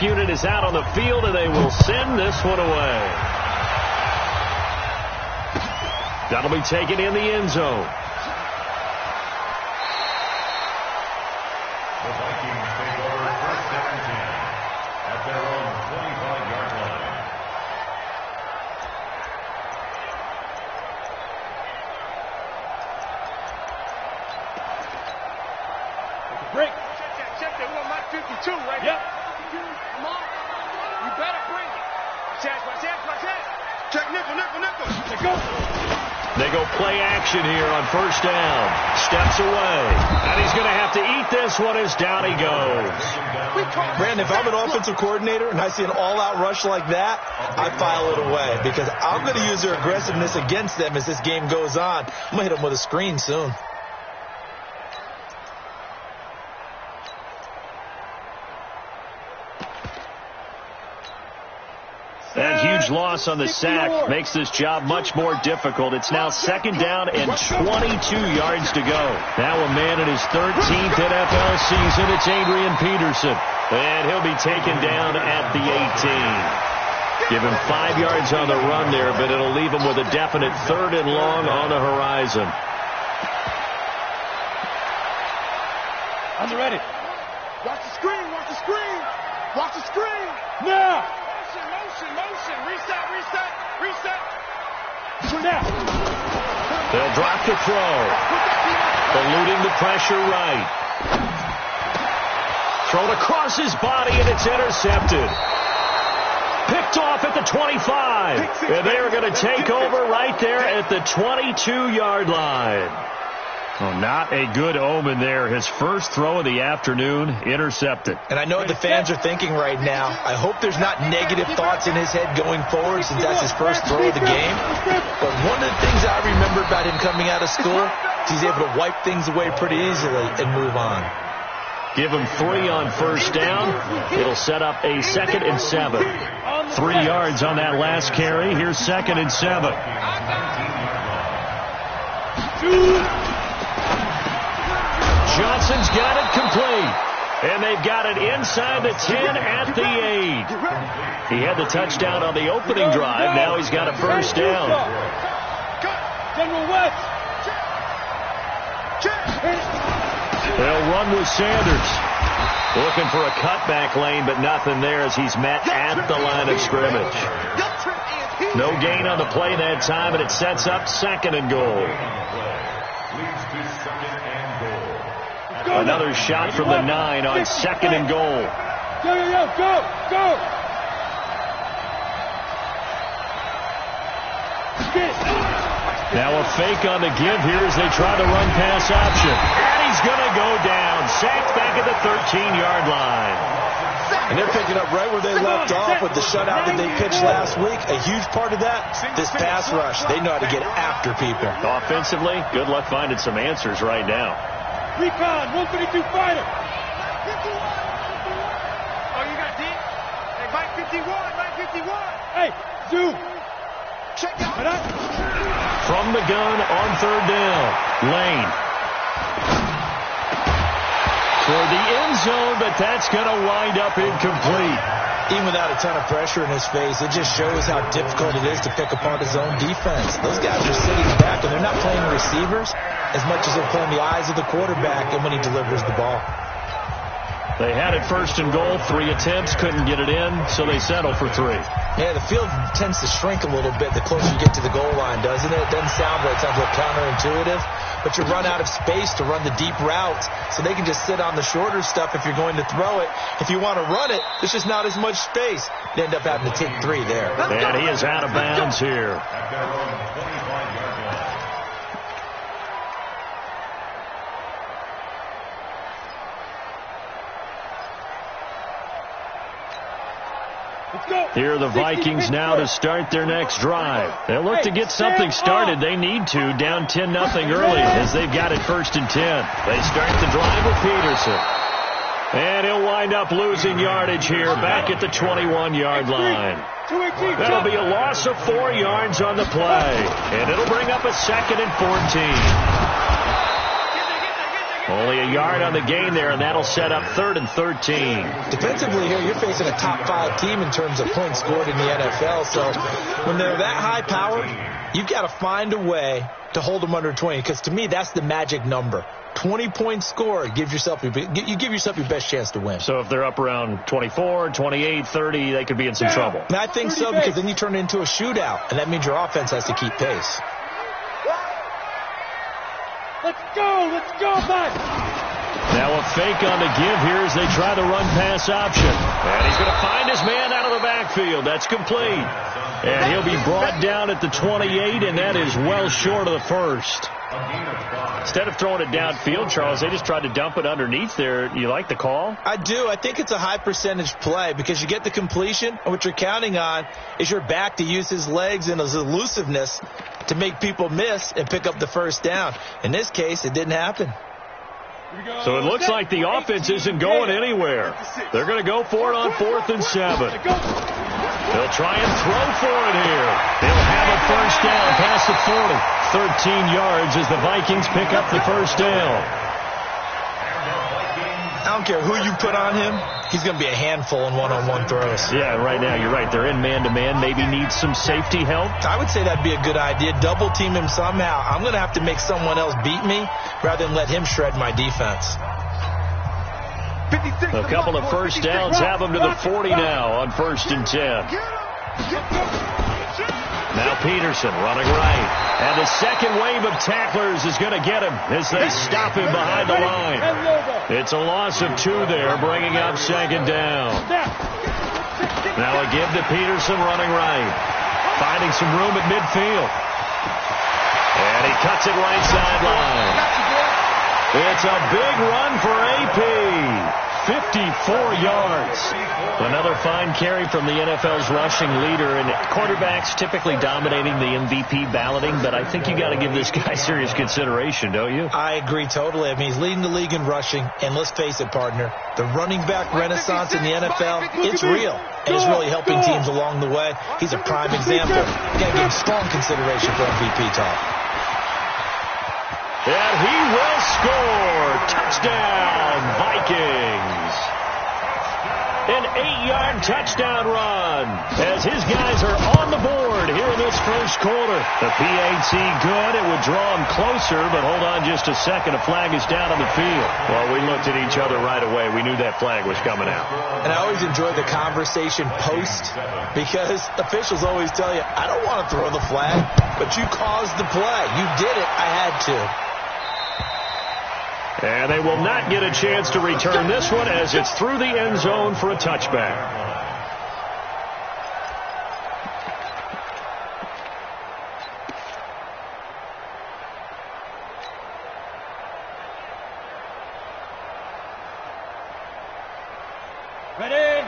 unit is out on the field, and they will send this one away. That'll be taken in the end zone. The Vikings take over first down and 10 at their own 25-yard line. Take a break. Check that. We're on Mike 52 right here. Come on. You better bring it. Watch that. Check nickel. Let's go. They go play action here on first down. Steps away. And he's going to have to eat this one as down he goes. Brandon, if I'm an offensive coordinator and I see an all-out rush like that, I file it away because I'm going to use their aggressiveness against them as this game goes on. I'm going to hit them with a screen soon. That huge loss on the sack makes this job much more difficult. It's now second down and 22 yards to go. Now a man in his 13th NFL season. It's Adrian Peterson. And he'll be taken down at the 18. Give him 5 yards on the run there, but it'll leave him with a definite third and long on the horizon. I'm ready. Watch the screen. Watch the screen. Now. Motion. Reset. Now. They'll drop the throw. Eluding the pressure right. Thrown across his body, and it's intercepted. Picked off at the 25. And they are going to take over right there at the 22-yard line. Well, not a good omen there. His first throw of the afternoon intercepted. And I know what the fans are thinking right now. I hope there's not negative thoughts in his head going forward since that's his first throw of the game. But one of the things I remember about him coming out of school is he's able to wipe things away pretty easily and move on. Give him 3 on first down. It'll set up a 2nd and 7. 3 yards on that last carry. Here's 2nd and 7. Johnson's got it complete. And they've got it inside the 10 at the 8. He had the touchdown on the opening drive. Now he's got a first down. General West. They'll run with Sanders. Looking for a cutback lane, but nothing there as he's met at the line of scrimmage. No gain on the play that time, and it sets up 2nd and goal. Another shot from the 9 on 2nd and goal. Go. Now a fake on the give here as they try to run pass option. And he's going to go down. Sacked back at the 13-yard line. And they're picking up right where they left off with the shutout that they pitched last week. A huge part of that, this pass rush. They know how to get after people. Offensively, good luck finding some answers right now. Recon, 152 fighter. Oh, you got deep? Hey, Mike 51. Hey, zoom. Check out. From the gun on 3rd down. Lane. For the end zone, but that's going to wind up incomplete. Even without a ton of pressure in his face, it just shows how difficult it is to pick apart his own defense. Those guys are sitting back, and they're not playing receivers as much as they're playing the eyes of the quarterback and when he delivers the ball. They had it 1st and goal, 3 attempts, couldn't get it in, so they settle for 3. Yeah, the field tends to shrink a little bit the closer you get to the goal line, doesn't it? It doesn't sound right. It sounds a little counterintuitive. But you run out of space to run the deep routes, so they can just sit on the shorter stuff if you're going to throw it. If you want to run it, there's just not as much space. You end up having to take 3 there. And he is out of bounds here. Here are the Vikings now to start their next drive. They'll look to get something started. They need to, down 10-0 early as they've got it 1st and 10. They start the drive with Peterson. And he'll wind up losing yardage here back at the 21-yard line. That'll be a loss of 4 yards on the play. And it'll bring up a 2nd and 14. Only a yard on the gain there, and that'll set up 3rd and 13. Defensively here, you're facing a top 5 team in terms of points scored in the NFL. So when they're that high powered, you've got to find a way to hold them under 20, because to me, that's the magic number. 20 points scored, you give yourself your best chance to win. So if they're up around 24, 28, 30, they could be in some trouble. And I think so, because then you turn it into a shootout, and that means your offense has to keep pace. Let's go, bud. Now a fake on the give here as they try the run-pass option. And he's going to find his man out of the backfield. That's complete. And he'll be brought down at the 28, and that is well short of the first. Instead of throwing it downfield, Charles, they just tried to dump it underneath there. You like the call? I do. I think it's a high percentage play because you get the completion, and what you're counting on is your back to use his legs and his elusiveness to make people miss and pick up the first down. In this case, it didn't happen. So it looks like the offense isn't going anywhere. They're going to go for it on 4th and 7. They'll try and throw for it here. They'll have a first down past the 40. 13 yards as the Vikings pick up the first down. I don't care who you put on him. He's going to be a handful in one-on-one throws. Yeah, right now you're right. They're in man-to-man. Maybe needs some safety help. I would say that'd be a good idea. Double team him somehow. I'm going to have to make someone else beat me rather than let him shred my defense. A couple of first downs have them to the 40 now on 1st and 10. Now Peterson running right. And the second wave of tacklers is going to get him as they stop him behind the line. It's a loss of 2 there, bringing up 2nd down. Now a give to Peterson running right. Finding some room at midfield. And he cuts it right sideline. It's a big run for AP. 54 yards. Another fine carry from the NFL's rushing leader, and quarterbacks typically dominating the MVP balloting, but I think you got to give this guy serious consideration, don't you? I agree totally. I mean, he's leading the league in rushing, and let's face it, partner, the running back renaissance in the NFL, it's real, and it's really helping teams along the way. He's a prime example. You got to give him strong consideration for MVP talk. And he will score. Touchdown, Vikings. An 8-yard touchdown run as his guys are on the board here in this first quarter. The PAT good. It would draw him closer, but hold on just a second. A flag is down on the field. Well, we looked at each other right away. We knew that flag was coming out. And I always enjoy the conversation post because officials always tell you, I don't want to throw the flag, but you caused the play. You did it. I had to. And they will not get a chance to return this one as it's through the end zone for a touchback.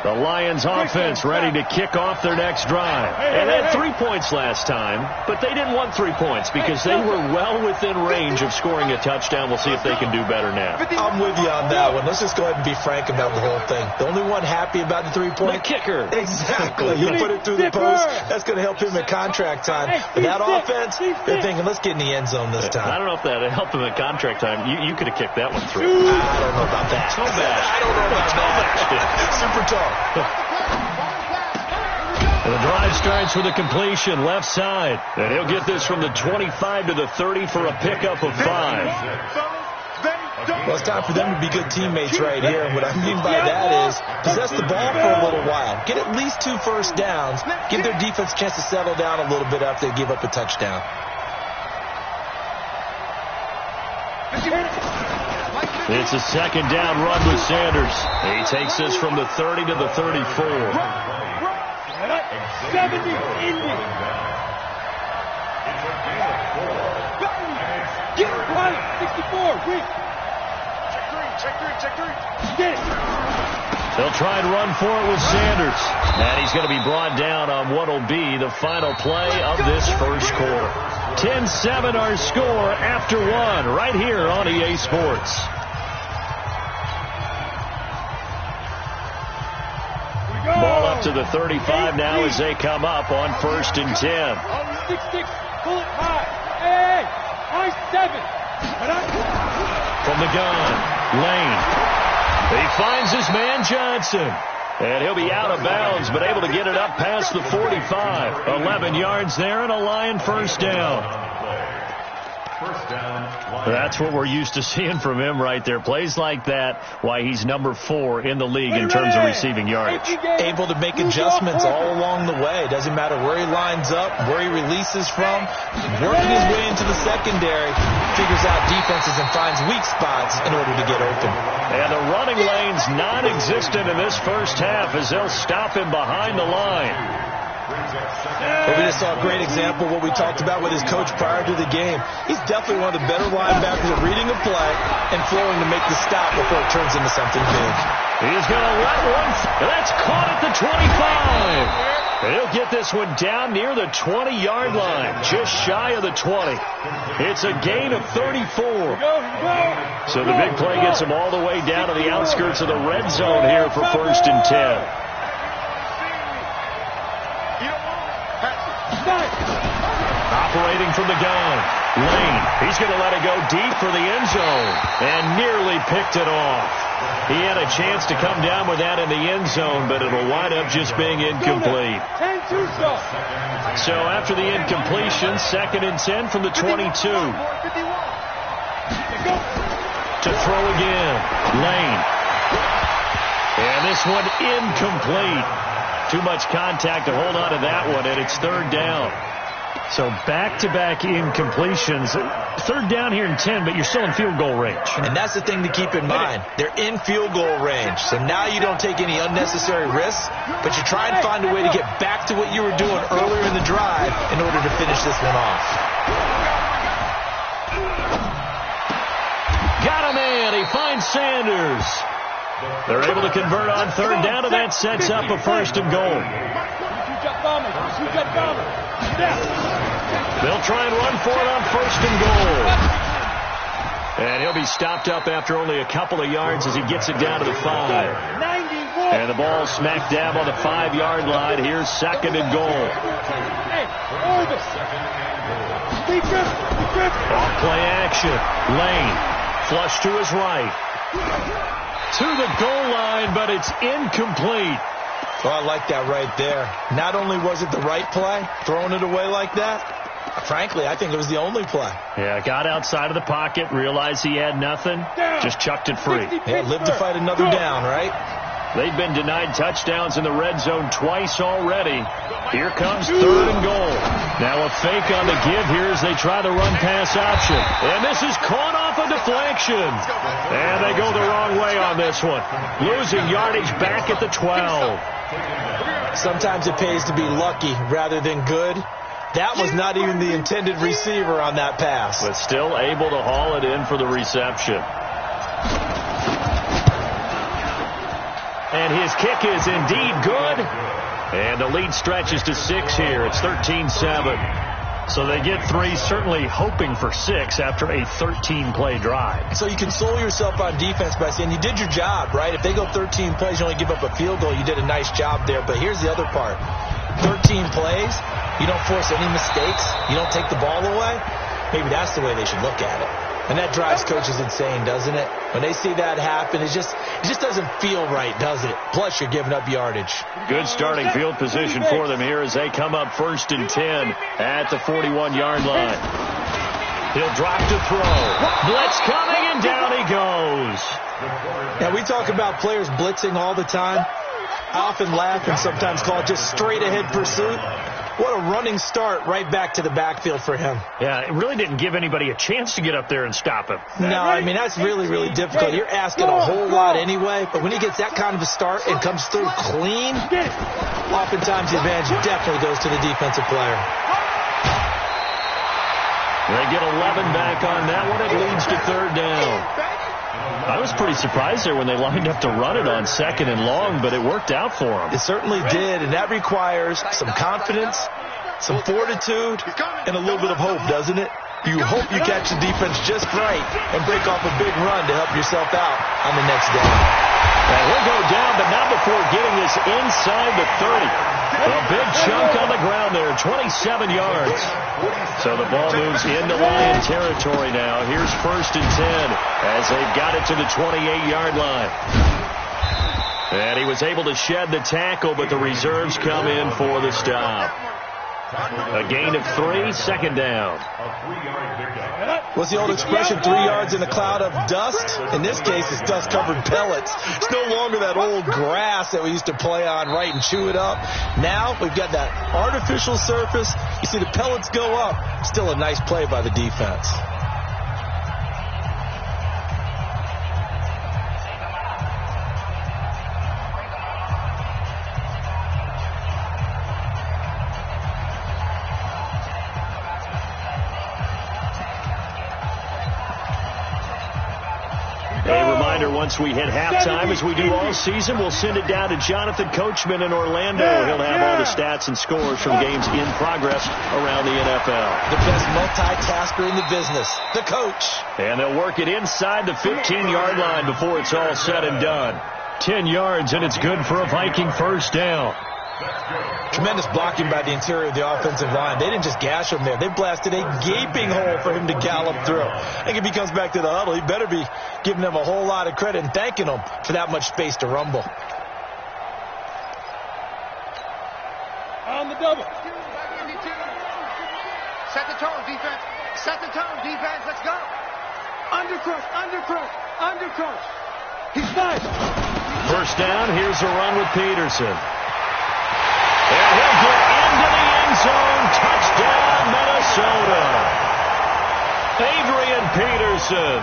The Lions offense ready to kick off their next drive. And they had 3 points last time, but they didn't want 3 points because they were well within range of scoring a touchdown. We'll see if they can do better now. I'm with you on that one. Let's just go ahead and be frank about the whole thing. The only one happy about the 3-point? The kicker. Exactly. You put it through the post. That's going to help him at contract time. But that offense, they're thinking, let's get in the end zone this time. I don't know if that helped him at contract time. You could have kicked that one through. I don't know about that. Toe bash. I don't know about that. Super tall. And the drive starts with a completion left side. And he'll get this from the 25 to the 30 for a pickup of 5. Well, it's time for them to be good teammates right here. And what I mean by that is possess the ball for a little while. Get at least 2 first downs. Give their defense a chance to settle down a little bit after they give up a touchdown. It's a second down run with Sanders. He takes this from the 30 to the 34. 70, Indy. Get it right, 64, quick. Check three. Get it. They'll try and run for it with Sanders. And he's going to be brought down on what will be the final play of this first quarter. 10-7 our score after 1 right here on EA Sports. Ball up to the 35 now as they come up on 1st and 10. 6-6, pull it high. Hey, high 7. From the gun, Lane. He finds his man Johnson. And he'll be out of bounds, but able to get it up past the 45. 11 yards there and a Lion first down. That's what we're used to seeing from him right there. Plays like that, why he's number 4 in the league in terms of receiving yardage. Able to make adjustments all along the way. Doesn't matter where he lines up, where he releases from. Working his way into the secondary, figures out defenses and finds weak spots in order to get open. And the running lane's non-existent in this first half as they'll stop him behind the line. But we just saw a great example of what we talked about with his coach prior to the game. He's definitely one of the better linebackers at reading a play and flowing to make the stop before it turns into something big. He's going to let one. That's caught at the 25. He'll get this one down near the 20-yard line, just shy of the 20. It's a gain of 34. So the big play gets him all the way down to the outskirts of the red zone here for 1st and 10. Operating from the gun, Lane. He's going to let it go deep for the end zone and nearly picked it off. He had a chance to come down with that in the end zone, but it'll wind up just being incomplete. So after the incompletion, 2nd and 10 from the 22. To throw again, Lane. And this one incomplete. Too much contact to hold on to that one, and it's 3rd down. So back-to-back incompletions. 3rd down here in 10, but you're still in field goal range. And that's the thing to keep in mind. They're in field goal range. So now you don't take any unnecessary risks, but you try and find a way to get back to what you were doing earlier in the drive in order to finish this one off. Got a man. He finds Sanders. They're able to convert on 3rd down, and that sets up a 1st and goal. They'll try and run for it on 1st and goal. And he'll be stopped up after only a couple of yards as he gets it down to the 5. And the ball smack dab on the 5-yard line. Here's 2nd and goal. Off play action. Lane. Flush to his right. To the goal line, but it's incomplete. Well, I like that right there. Not only was it the right play, throwing it away like that, frankly, I think it was the only play. Yeah, got outside of the pocket, realized he had nothing, just chucked it free. Yeah, lived to fight another down, right? They've been denied touchdowns in the red zone twice already. Here comes 3rd and goal. Now a fake on the give here as they try the run-pass option. And this is caught off a deflection. And they go the wrong way on this one. Losing yardage back at the 12. Sometimes it pays to be lucky rather than good. That was not even the intended receiver on that pass. But still able to haul it in for the reception. And his kick is indeed good. And the lead stretches to 6 here. It's 13-7. So they get 3, certainly hoping for 6 after a 13-play drive. So you console yourself on defense by saying you did your job, right? If they go 13 plays, you only give up a field goal, you did a nice job there. But here's the other part. 13 plays, you don't force any mistakes, you don't take the ball away. Maybe that's the way they should look at it. And that drives coaches insane, doesn't it? When they see that happen, it just doesn't feel right, does it? Plus, you're giving up yardage. Good starting field position for them here as they come up 1st and 10 at the 41-yard line. He'll drop to throw. Blitz coming, and down he goes. Now, we talk about players blitzing all the time. I often laugh and sometimes call it just straight-ahead pursuit. What a running start right back to the backfield for him. Yeah, it really didn't give anybody a chance to get up there and stop him. No, I mean, that's really, really difficult. You're asking a whole lot anyway, but when he gets that kind of a start and comes through clean, oftentimes the advantage definitely goes to the defensive player. They get 11 back on that one. It leads to 3rd down. I was pretty surprised there when they lined up to run it on 2nd and long, but it worked out for them. It certainly did, and that requires some confidence, some fortitude, and a little bit of hope, doesn't it? You hope you catch the defense just right and break off a big run to help yourself out on the next down. And he'll go down, but not before getting this inside the 30. A big chunk on the ground there, 27 yards. So the ball moves into Lion territory now. Here's 1st and 10 as they've got it to the 28-yard line. And he was able to shed the tackle, but the reserves come in for the stop. A gain of 3, 2nd down. What's the old expression, 3 yards in a cloud of dust? In this case, it's dust-covered pellets. It's no longer that old grass that we used to play on, right, and chew it up. Now we've got that artificial surface. You see the pellets go up. Still a nice play by the defense. Once we hit halftime, as we do all season, we'll send it down to Jonathan Coachman in Orlando. He'll have all the stats and scores from games in progress around the NFL. The best multitasker in the business, the coach. And they'll work it inside the 15-yard line before it's all said and done. 10 yards, and it's good for a Viking 1st down. Tremendous blocking by the interior of the offensive line. They didn't just gash him there. They blasted a gaping hole for him to gallop through. I think if he comes back to the huddle, he better be giving them a whole lot of credit and thanking them for that much space to rumble. On the double. Set the tone, defense. Set the tone, defense. Let's go. Undercrush, undercrush, undercrush. He's nice. 1st down. Here's a run with Peterson. And he'll get into the end zone. Touchdown, Minnesota. Adrian Peterson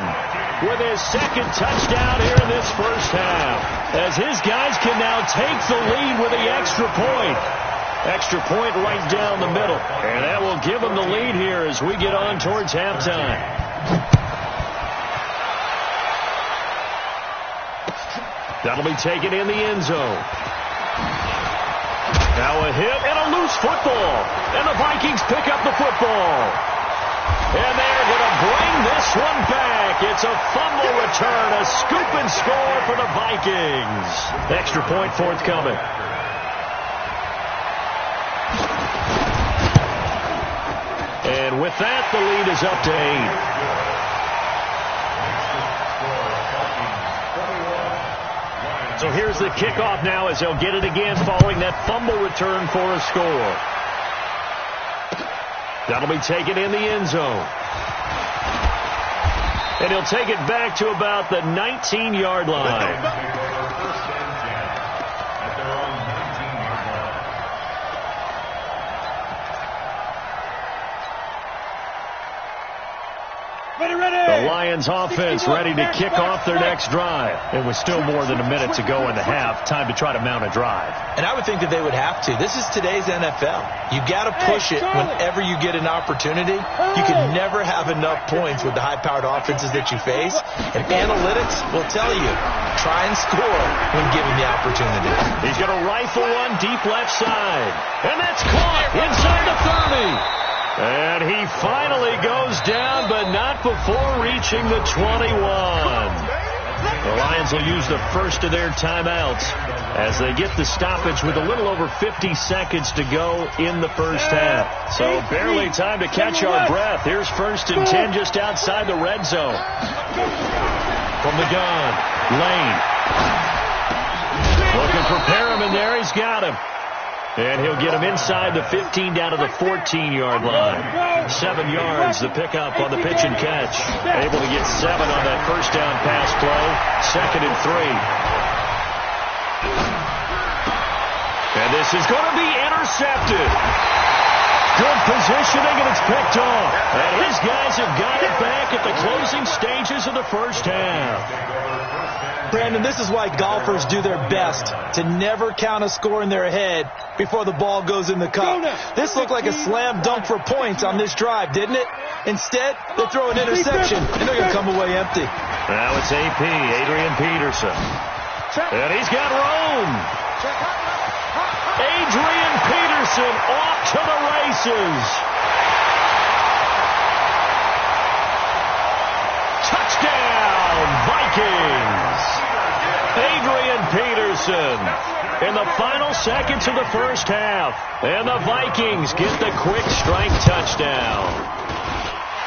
with his 2nd touchdown here in this 1st half. As his guys can now take the lead with the extra point. Extra point right down the middle. And that will give them the lead here as we get on towards halftime. That'll be taken in the end zone. Now a hit and a loose football. And the Vikings pick up the football. And they're going to bring this one back. It's a fumble return, a scoop and score for the Vikings. Extra point forthcoming. And with that, the lead is up to 8. So here's the kickoff now as they'll get it again following that fumble return for a score. That'll be taken in the end zone. And he'll take it back to about the 19-yard line. The Lions offense ready to kick off their next drive. It was still more than a minute to go in the half. Time to try to mount a drive. And I would think that they would have to. This is today's NFL. You got to push it whenever you get an opportunity. You can never have enough points with the high-powered offenses that you face. And analytics will tell you, try and score when given the opportunity. He's going to rifle one deep left side. And that's caught inside the 30. And he finally goes down, but not before reaching the 21. The Lions will use the first of their timeouts as they get the stoppage with a little over 50 seconds to go in the first half. So barely time to catch our breath. Here's 1st and 10 just outside the red zone. From the gun, Lane. Looking for Perriman there. He's got him. And he'll get him inside the 15 down to the 14-yard line. 7 yards, the pickup on the pitch and catch. Able to get 7 on that 1st down pass play. 2nd and 3. And this is going to be intercepted. Good positioning, and it's picked off. And his guys have got it back at the closing stages of the 1st half. Brandon, this is why golfers do their best to never count a score in their head before the ball goes in the cup. This looked like a slam dunk for points on this drive, didn't it? Instead, they throw an interception, and they're going to come away empty. Now it's AP, Adrian Peterson. And he's got Rome. Adrian Peterson off to the races. Touchdown, Vikings. Adrian Peterson. In the final seconds of the first half. And the Vikings get the quick strike touchdown.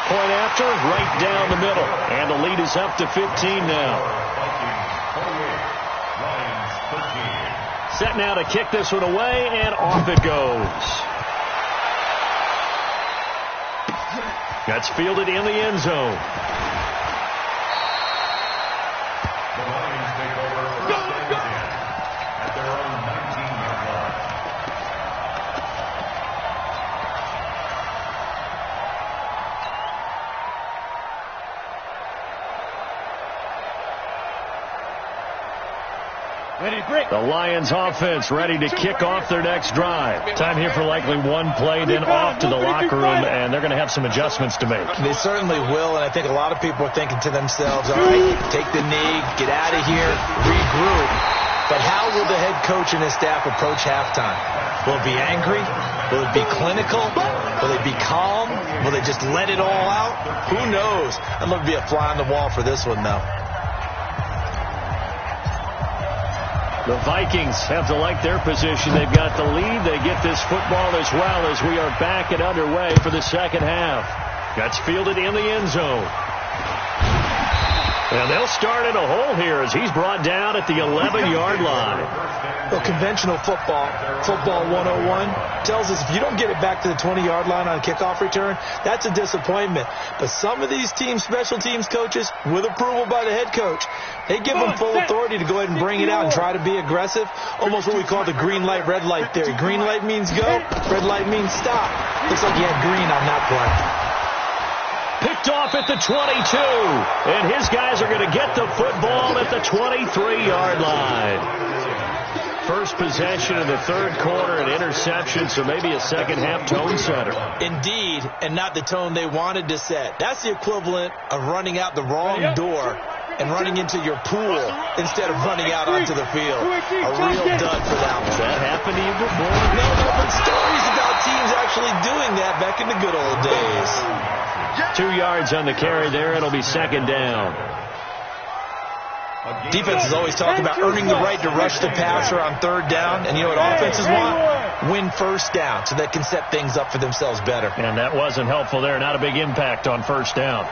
Point after, right down the middle. And the lead is up to 15 now. Set now to kick this one away, and off it goes. That's fielded in the end zone. The Lions take over first and 10 at their own 19-yard line. The Lions offense ready to kick off their next drive. Time here for likely one play, then off to the locker room, and they're going to have some adjustments to make. They certainly will, and I think a lot of people are thinking to themselves, all right, take the knee, get out of here, regroup. But how will the head coach and his staff approach halftime? Will it be angry? Will it be clinical? Will they be calm? Will they just let it all out? Who knows? I'd love to be a fly on the wall for this one, though. The Vikings have to like their position. They've got the lead. They get this football as well as we are back and underway for the second half. That's fielded in the end zone. And they'll start in a hole here as he's brought down at the 11-yard line. Well, conventional football 101, tells us if you don't get it back to the 20-yard line on kickoff return, that's a disappointment. But some of these teams, special teams coaches, with approval by the head coach, they give them full authority to go ahead and bring it out and try to be aggressive. Almost what we call the green light, red light theory. Green light means go, red light means stop. Looks like you had green on that play. Picked off at the 22. And his guys are going to get the football at the 23-yard line. First possession of the third quarter, an interception, so maybe a second-half tone setter. Indeed, and not the tone they wanted to set. That's the equivalent of running out the wrong door and running into your pool instead of running out onto the field. A real dud for that one. Has that happened to you before? No, but stories about teams actually doing that back in the good old days. 2 yards on the carry there. It'll be second down. Defenses always talk about earning the right to rush the passer on third down. And you know what offenses want? Win first down so they can set things up for themselves better. And that wasn't helpful there. Not a big impact on first down.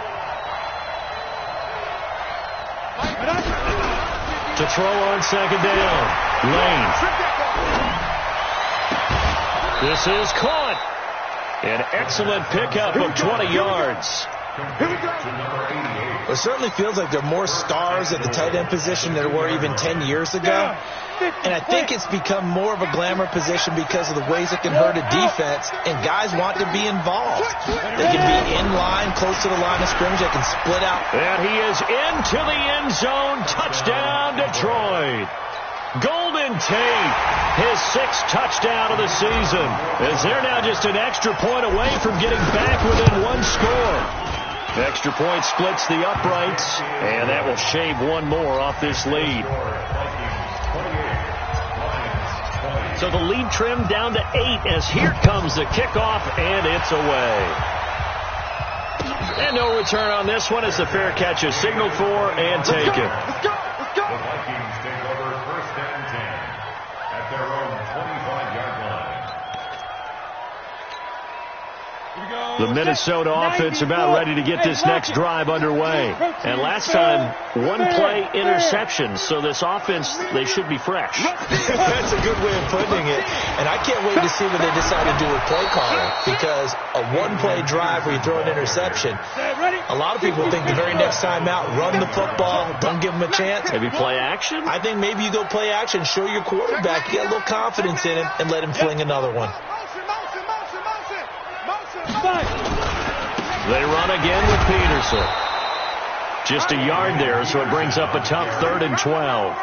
To throw on second down. Lane. This is caught. An excellent pickup of 20 yards. It certainly feels like there are more stars at the tight end position than there were even 10 years ago. And I think it's become more of a glamour position because of the ways it can hurt a defense, and guys want to be involved. They can be in line, close to the line of scrimmage. They can split out. And he is into the end zone. Touchdown, Detroit. Golden Tate, his 6th touchdown of the season, as they're now just an extra point away from getting back within one score. The extra point splits the uprights, and that will shave one more off this lead. So the lead trimmed down to 8 as here comes the kickoff, and it's away. And no return on this one as the fair catch is signaled for and taken. The Vikings take over first and 10 at their own 25-yard line. The Minnesota offense about ready to get this next drive underway. And last time, one-play interception. So this offense, they should be fresh. That's a good way of putting it. And I can't wait to see what they decide to do with play calling. Because a one-play drive where you throw an interception, a lot of people think the very next time out, run the football, don't give them a chance. Maybe play action? I think maybe you go play action, show your quarterback, get a little confidence in him, and let him fling another one. They run again with Peterson. Just a yard there, so it brings up a tough 3rd and 12.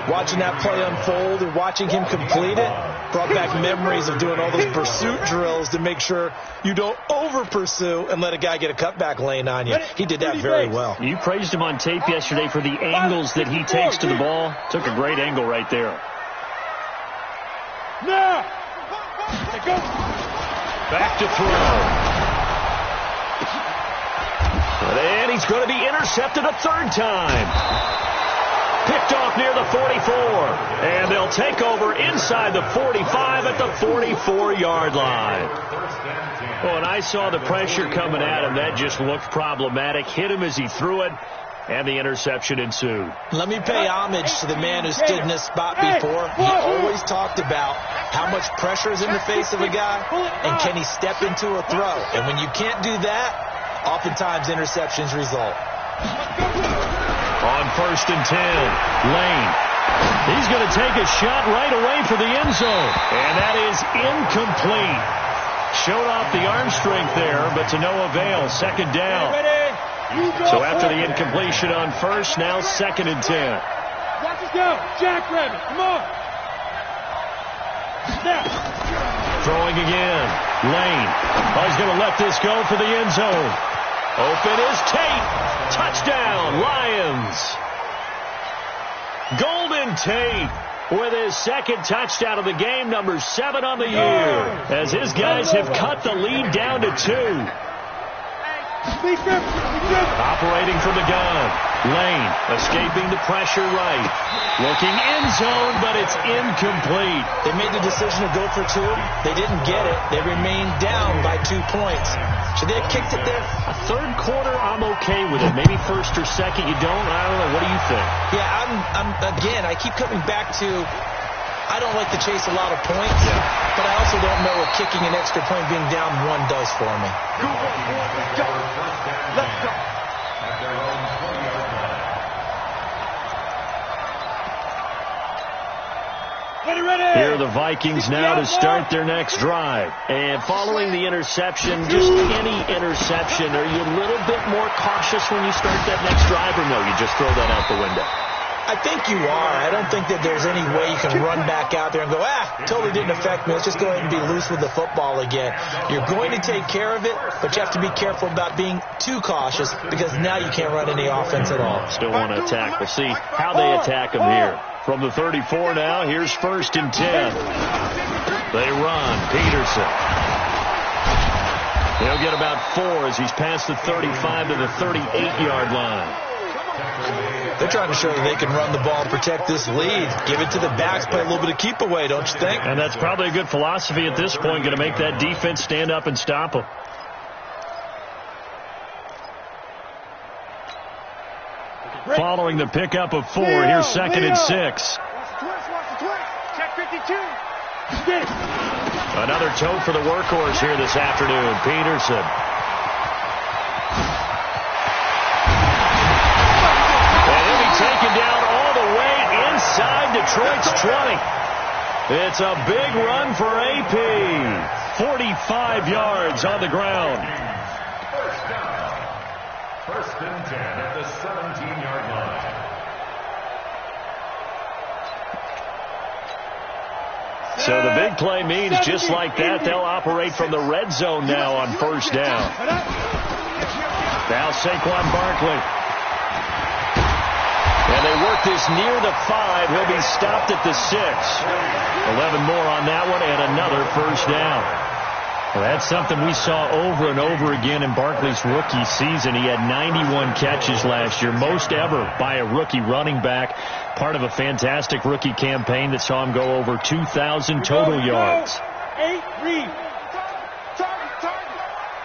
Watching that play unfold and watching him complete it brought back memories of doing all those pursuit drills to make sure you don't over-pursue and let a guy get a cutback lane on you. He did that very well. You praised him on tape yesterday for the angles that he takes to the ball. Took a great angle right there. Back to throw. And he's going to be intercepted a 3rd time. Picked off near the 44. And they'll take over inside the 45 at the 44-yard line. Oh, and I saw the pressure coming at him. That just looked problematic. Hit him as he threw it, and the interception ensued. Let me pay homage to the man who stood in this spot before. He always talked about how much pressure is in the face of a guy, and can he step into a throw. And when you can't do that, oftentimes interceptions result. On 1st and 10, Lane. He's going to take a shot right away for the end zone. And that is incomplete. Showed off the arm strength there, but to no avail. 2nd down. So after the incompletion on 1st, now 2nd and 10. Watch us go. Jackrabbit, come on. Snap. Throwing again. Lane. Oh, he's going to let this go for the end zone. Open is Tate. Touchdown, Lions. Golden Tate with his 2nd touchdown of the game, number 7 on the year, as his guys have cut the lead down to 2. Operating from the gun. Lane escaping the pressure right. Looking end zone, but it's incomplete. They made the decision to go for 2. They didn't get it. They remained down by 2 points. Should they have kicked it there? A 3rd quarter, I'm okay with it. Maybe 1st or 2nd, you don't. I don't know. What do you think? Yeah, again, I keep coming back to, I don't like to chase a lot of points, but I also don't know what kicking an extra point being down 1 does for me. Let's go. Here are the Vikings now to start their next drive. And following the interception, just any interception, are you a little bit more cautious when you start that next drive, or no, you just throw that out the window? I think you are. I don't think that there's any way you can run back out there and go, totally didn't affect me. Let's just go ahead and be loose with the football again. You're going to take care of it, but you have to be careful about being too cautious because now you can't run any offense at all. Still want to attack. We'll see how they attack him here. From the 34 now, here's 1st and 10. They run. Peterson. He'll get about 4 as he's past the 35 to the 38-yard line. They're trying to show that they can run the ball and protect this lead. Give it to the backs, play a little bit of keep away, don't you think? And that's probably a good philosophy at this point, going to make that defense stand up and stop them. Following the pickup of 4, here's 2nd and 6. Check 52. Another tote for the workhorse here this afternoon, Peterson. And he'll be taken down all the way inside Detroit's 20. It's a big run for AP. 45 yards on the ground. First down. 1st and 10 at the 17-yard line. So the big play means just like that, they'll operate from the red zone now on 1st down. Now Saquon Barkley. And they work this near the 5. He'll be stopped at the 6. 11 more on that one and another 1st down. Well, that's something we saw over and over again in Barkley's rookie season. He had 91 catches last year, most ever by a rookie running back. Part of a fantastic rookie campaign that saw him go over 2,000 total yards. 8, read.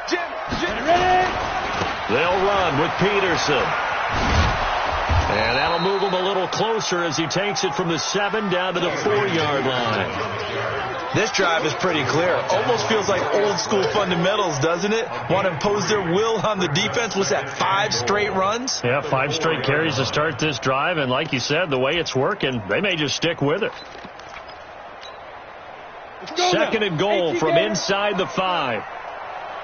Jim, ready? They'll run with Peterson. And that'll move him a little closer as he takes it from the 7 down to the 4-yard line. This drive is pretty clear. Almost feels like old school fundamentals, doesn't it? Want to impose their will on the defense. What's that, 5 straight runs? Yeah, 5 straight carries to start this drive. And like you said, the way it's working, they may just stick with it. 2nd and goal from inside the 5.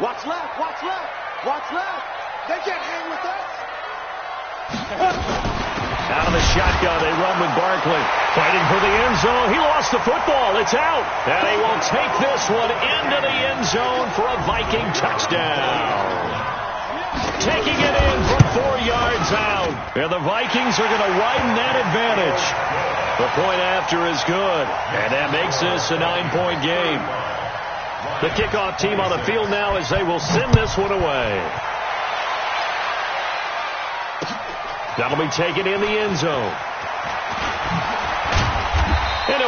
Watch left, watch left, watch left. They can't hang with us. Out of the shotgun, they run with Barkley. Fighting for the end zone. He lost the football. It's out. And he will take this one into the end zone for a Viking touchdown. Taking it in from 4 yards out. And the Vikings are going to widen that advantage. The point after is good. And that makes this a 9-point game. The kickoff team on the field now as they will send this one away. That'll be taken in the end zone.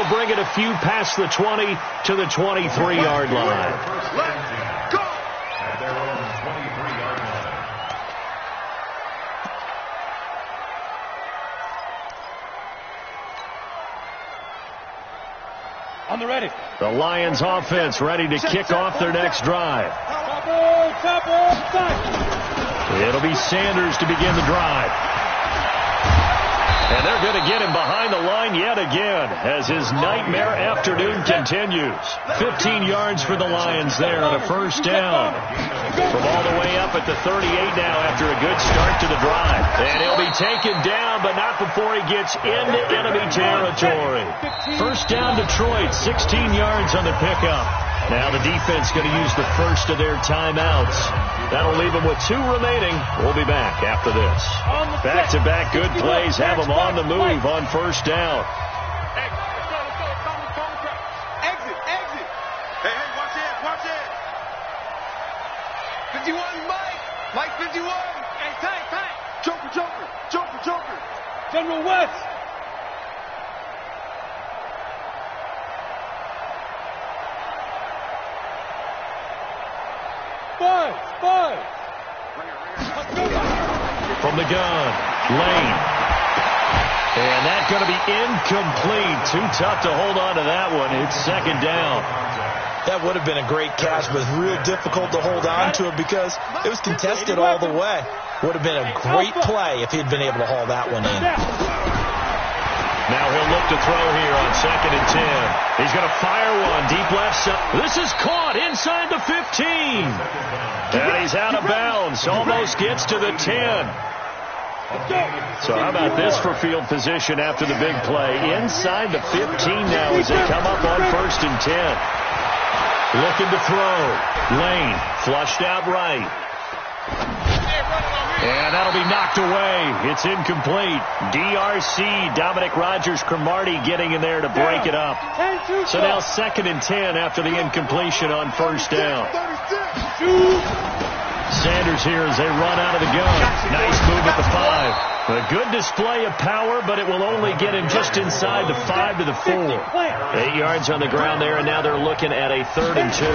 He'll bring it a few past the 20 to the 23-yard line. Go! At their own 23-yard line. On the ready. The Lions offense ready to kick off their next drive. It'll be Sanders to begin the drive. And they're going to get him behind the line yet again as his nightmare afternoon continues. 15 yards for the Lions there on a first down. From all the way up at the 38 now after a good start to the drive. And he'll be taken down, but not before he gets into enemy territory. First down Detroit, 16 yards on the pickup. Now the defense going to use the first of their timeouts. That'll leave them with 2 remaining. We'll be back after this. Back-to-back good plays have them on the move on first down. Exit, exit. Hey, watch it, watch it. 51, Mike. Mike 51. Hey, tank. Joker. General West. Five. From the gun, Lane. And that's going to be incomplete. Too tough to hold on to that one. It's second down. That would have been a great catch, but real difficult to hold on to it because it was contested all the way. Would have been a great play if he'd been able to haul that one in. Now he'll look to throw here on 2nd and 10. He's going to fire one deep left side. This is caught inside the 15. And he's out of bounds. Almost gets to the 10. So how about this for field position after the big play? Inside the 15 now as they come up on 1st and 10. Looking to throw. Lane flushed out right. And that'll be knocked away. It's incomplete. DRC, Dominic Rodgers-Cromartie getting in there to break it up. So now 2nd and 10 after the incompletion on first down. Sanders here as they run out of the gun. Nice move at the 5. A good display of power, but it will only get him just inside the 5 to the 4. 8 yards on the ground there, and now they're looking at a 3rd and 2.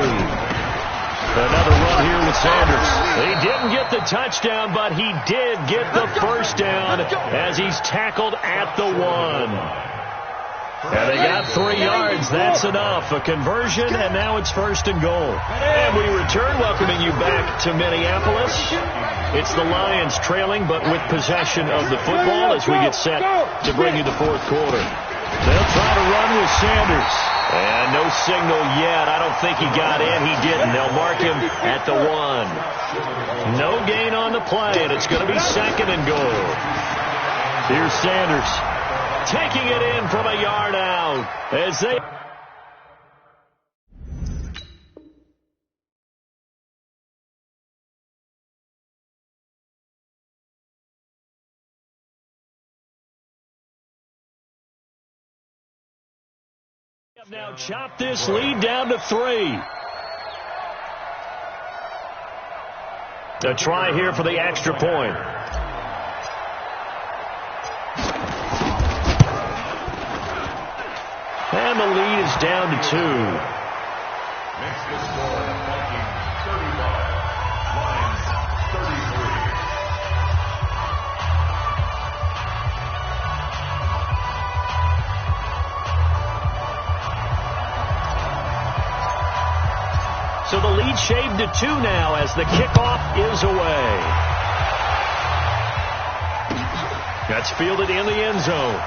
Another run here with Sanders. He didn't get the touchdown, but he did get the first down as he's tackled at the 1. And they got 3 yards. That's enough. A conversion, and now it's 1st and goal. And we return, welcoming you back to Minneapolis. It's the Lions trailing, but with possession of the football as we get set to bring you the 4th quarter. They'll try to run with Sanders. And no signal yet. I don't think he got in. He didn't. They'll mark him at the 1. No gain on the play, and it's going to be 2nd and goal. Here's Sanders taking it in from a yard out as they... Now chop this lead down to 3. A try here for the extra point. And the lead is down to 2. Makes the score Vikings 35, Lions 33. So the lead shaved to 2 now as the kickoff is away. That's fielded in the end zone.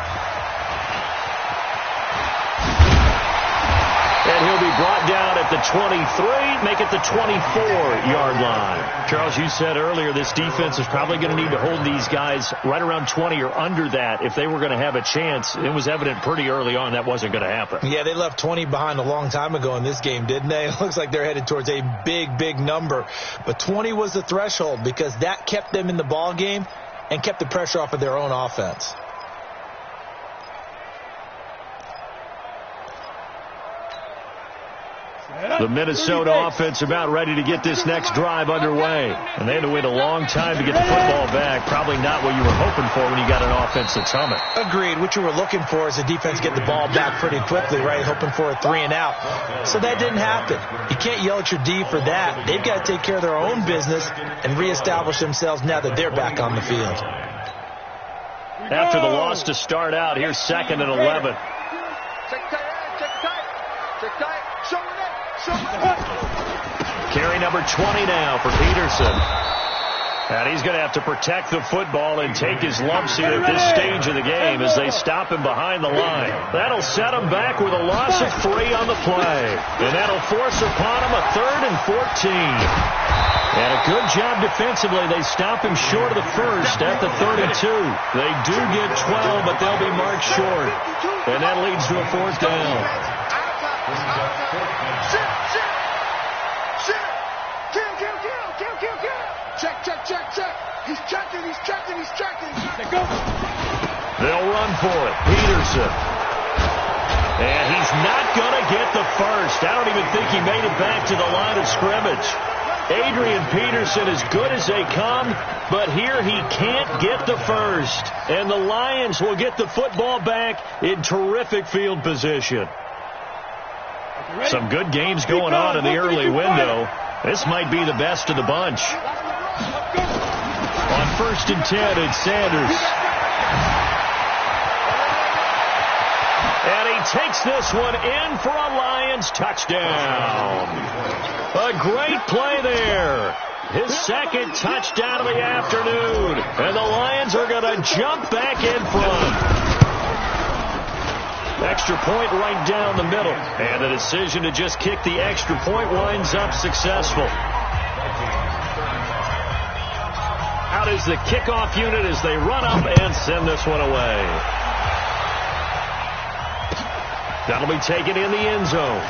And he'll be brought down at the 23, make it the 24-yard line. Charles, you said earlier this defense is probably going to need to hold these guys right around 20 or under that if they were going to have a chance. It was evident pretty early on that wasn't going to happen. Yeah, they left 20 behind a long time ago in this game, didn't they? It looks like they're headed towards a big number. But 20 was the threshold because that kept them in the ball game and kept the pressure off of their own offense. The Minnesota offense about ready to get this next drive underway. And they had to wait a long time to get the football back. Probably not what you were hoping for when you got an offense that's humming. Agreed. What you were looking for is the defense get the ball back pretty quickly, right? Hoping for a 3 and out. So that didn't happen. You can't yell at your D for that. They've got to take care of their own business and reestablish themselves now that they're back on the field. After the loss to start out, here's 2nd and 11. Carry number 20 now for Peterson. And he's going to have to protect the football and take his lumps here at this stage of the game as they stop him behind the line. That'll set him back with a loss of 3 on the play. And that'll force upon him a 3rd and 14. And a good job defensively. They stop him short of the first at the 32. They do get 12, but they'll be marked short. And that leads to a 4th down. Check. He's checking. They'll run for it. Peterson. And he's not going to get the first. I don't even think he made it back to the line of scrimmage. Adrian Peterson as good as they come, but here he can't get the first. And the Lions will get the football back in terrific field position. Some good games going on in the early window. This might be the best of the bunch. On 1st and 10, it's Sanders. And he takes this one in for a Lions touchdown. A great play there. His 2nd touchdown of the afternoon. And the Lions are going to jump back in front. Extra point right down the middle. And the decision to just kick the extra point winds up successful. Out is the kickoff unit as they run up and send this one away. That'll be taken in the end zone.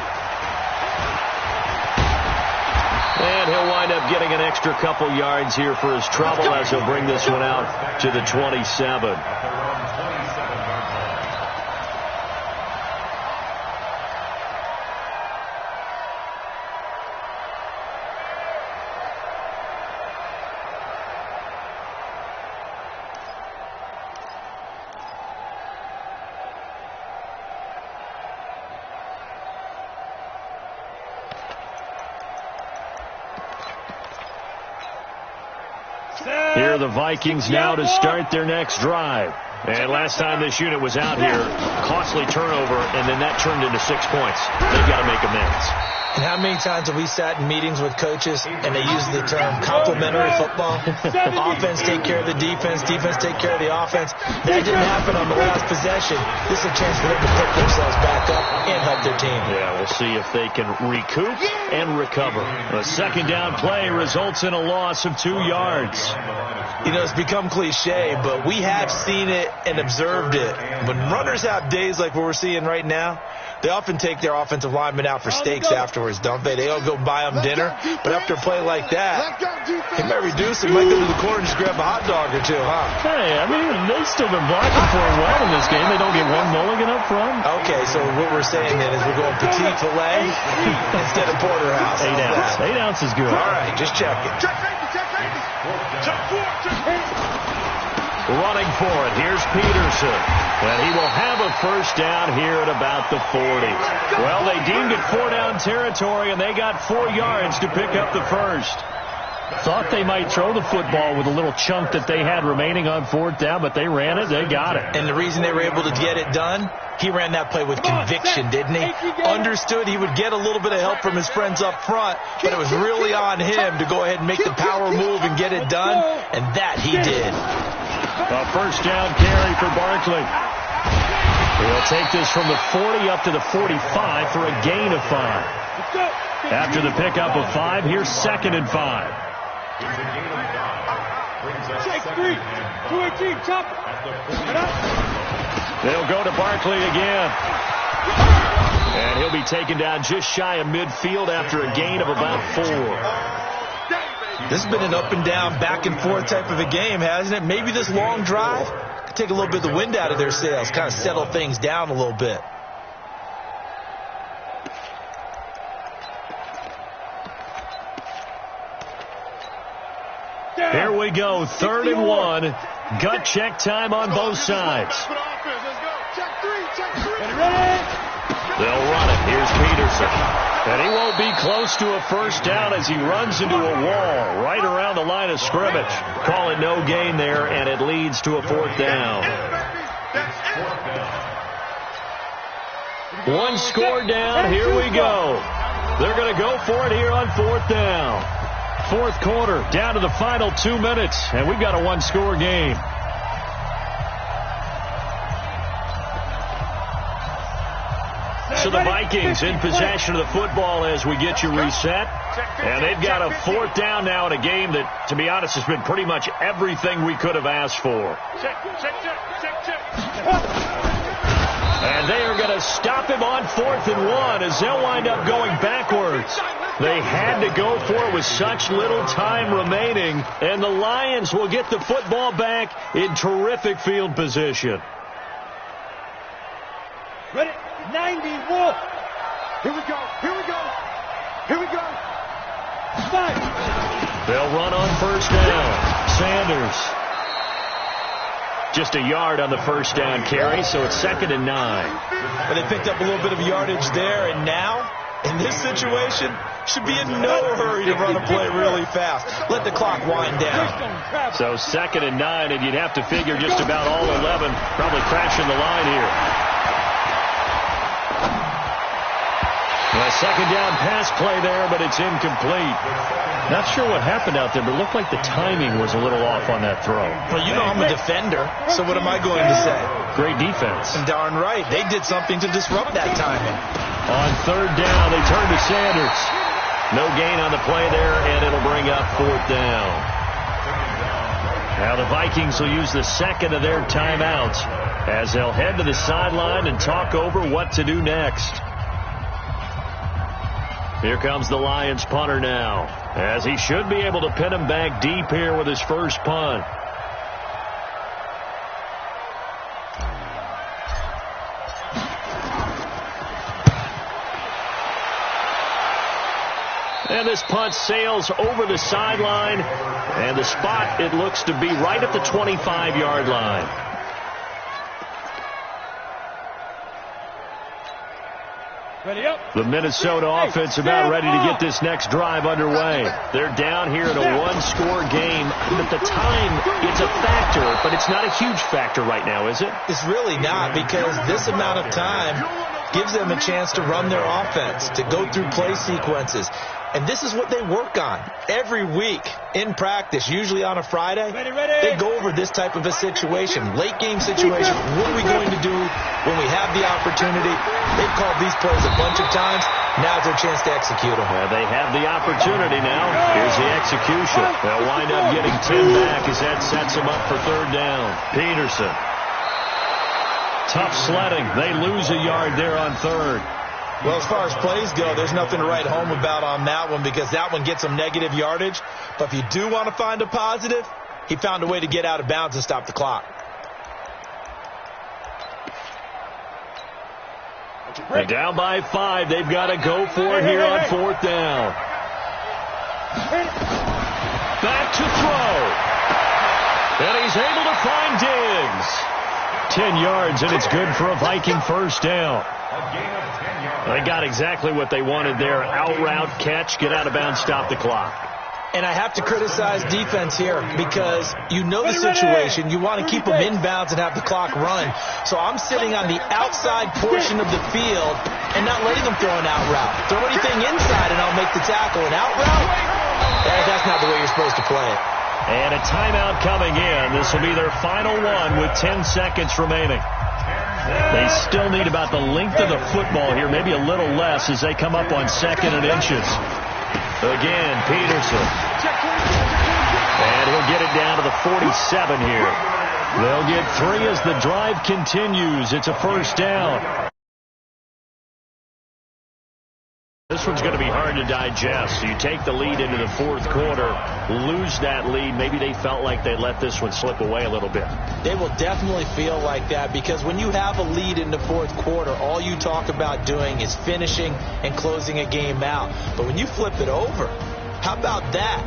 And he'll wind up getting an extra couple yards here for his trouble as he'll bring this one out to the 27. Here are the Vikings now to start their next drive. And last time this unit was out here, costly turnover, and then that turned into 6 points. They've got to make amends. And how many times have we sat in meetings with coaches and they use the term complementary football? Offense take care of the defense, defense take care of the offense. That didn't happen on the last possession. This is a chance for them to pick themselves back up and help their team. Yeah, we'll see if they can recoup and recover. A 2nd down play results in a loss of 2 yards. You know, it's become cliche, but we have seen it and observed it. When runners have days like what we're seeing right now, they often take their offensive linemen out for steaks afterwards, don't they? They all go buy them dinner. But after a play like that, he might reduce it. Might go to the corner and just grab a hot dog or two, huh? Hey, I mean, they've still been blocking for him well in this game. They don't get one mulligan up front. Okay, so what we're saying then is we're going petite filet instead of porterhouse. 8 ounce. 8 ounce is good. All right, just check it. Running for it. Here's Peterson. And he will have a 1st down here at about the 40. Well, they deemed it 4-down territory, and they got 4 yards to pick up the first. Thought they might throw the football with a little chunk that they had remaining on 4th down, but they ran it. They got it. And the reason they were able to get it done, he ran that play with conviction, didn't he? Understood he would get a little bit of help from his friends up front, but it was really on him to go ahead and make the power move and get it done, and that he did. A 1st down carry for Barkley. He'll take this from the 40 up to the 45 for a gain of 5. After the pickup of 5, here's 2nd and 5. Check 3. 218, chop. They'll go to Barkley again. And he'll be taken down just shy of midfield after a gain of about 4. This has been an up and down, back and forth type of a game, hasn't it? Maybe this long drive could take a little bit of the wind out of their sails, kind of settle things down a little bit. Here we go, 3rd and 1. Gut check time on both sides. They'll run it. Here's Peterson. And he won't be close to a first down as he runs into a wall right around the line of scrimmage. Call it no gain there, and it leads to a 4th down. One score down. Here we go. They're going to go for it here on 4th down. 4th quarter, down to the final 2 minutes, and we've got a one-score game. So the Vikings in possession of the football as we get you reset. And they've got a 4th down now in a game that, to be honest, has been pretty much everything we could have asked for. And they are going to stop him on 4th and 1 as they'll wind up going backwards. They had to go for it with such little time remaining. And the Lions will get the football back in terrific field position. Ready? 91. Here we go. Here we go. Here we go. 5. They'll run on 1st down. Sanders. Just a yard on the 1st down carry, so it's 2nd and 9. But they picked up a little bit of yardage there, and now, in this situation, should be in no hurry to run a play really fast. Let the clock wind down. So 2nd and 9, and you'd have to figure just about all 11 probably crashing the line here. A 2nd down pass play there, but it's incomplete. Not sure what happened out there, but it looked like the timing was a little off on that throw. Well, you know I'm a defender, so what am I going to say? Great defense. And darn right, they did something to disrupt that timing. On 3rd down, they turn to Sanders. No gain on the play there, and it'll bring up 4th down. Now the Vikings will use the 2nd of their timeouts as they'll head to the sideline and talk over what to do next. Here comes the Lions punter now, as he should be able to pin him back deep here with his first punt. And this punt sails over the sideline, and the spot, it looks to be right at the 25-yard line. Ready up. The Minnesota offense about ready to get this next drive underway. They're down here in a one-score game. At the time, it's a factor, but it's not a huge factor right now, is it? It's really not, because this amount of time gives them a chance to run their offense, to go through play sequences. And this is what they work on every week in practice, usually on a Friday. They go over this type of a situation, late game situation. What are we going to do when we have the opportunity? They've called these plays a bunch of times. Now's their chance to execute them. Well, they have the opportunity now. Here's the execution. They'll wind up getting 10 back as that sets them up for 3rd down. Peterson. Tough sledding. They lose a yard there on 3rd. Well, as far as plays go, there's nothing to write home about on that one, because that one gets some negative yardage. But if you do want to find a positive, he found a way to get out of bounds and stop the clock. They're down by 5. They've got to go for it here on 4th down. Back to throw. And he's able to find Diggs. 10 yards, and it's good for a Viking first down. They got exactly what they wanted there. Out route, catch, get out of bounds, stop the clock. And I have to criticize defense here, because you know the situation. You want to keep them inbounds and have the clock run. So I'm sitting on the outside portion of the field and not letting them throw an out route. Throw anything inside and I'll make the tackle. An out route? That's not the way you're supposed to play it. And a timeout coming in. This will be their final one with 10 seconds remaining. They still need about the length of the football here, maybe a little less, as they come up on 2nd and inches. Again, Peterson. And he'll get it down to the 47 here. They'll get 3 as the drive continues. It's a first down. This one's going to be hard to digest. You take the lead into the 4th quarter, lose that lead. Maybe they felt like they let this one slip away a little bit. They will definitely feel like that, because when you have a lead in the 4th quarter, all you talk about doing is finishing and closing a game out. But when you flip it over, how about that?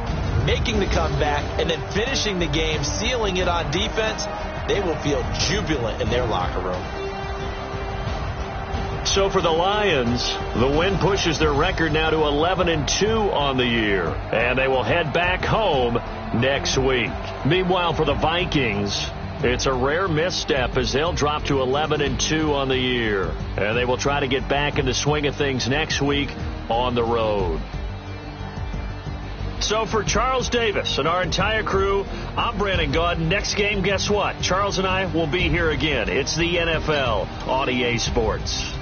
making the comeback, and then finishing the game, sealing it on defense, they will feel jubilant in their locker room. So for the Lions, the win pushes their record now to 11-2 on the year, and they will head back home next week. Meanwhile, for the Vikings, it's a rare misstep as they'll drop to 11-2 on the year, and they will try to get back in the swing of things next week on the road. So for Charles Davis and our entire crew, I'm Brandon Gaudin. Next game, guess what? Charles and I will be here again. It's the NFL on EA Sports.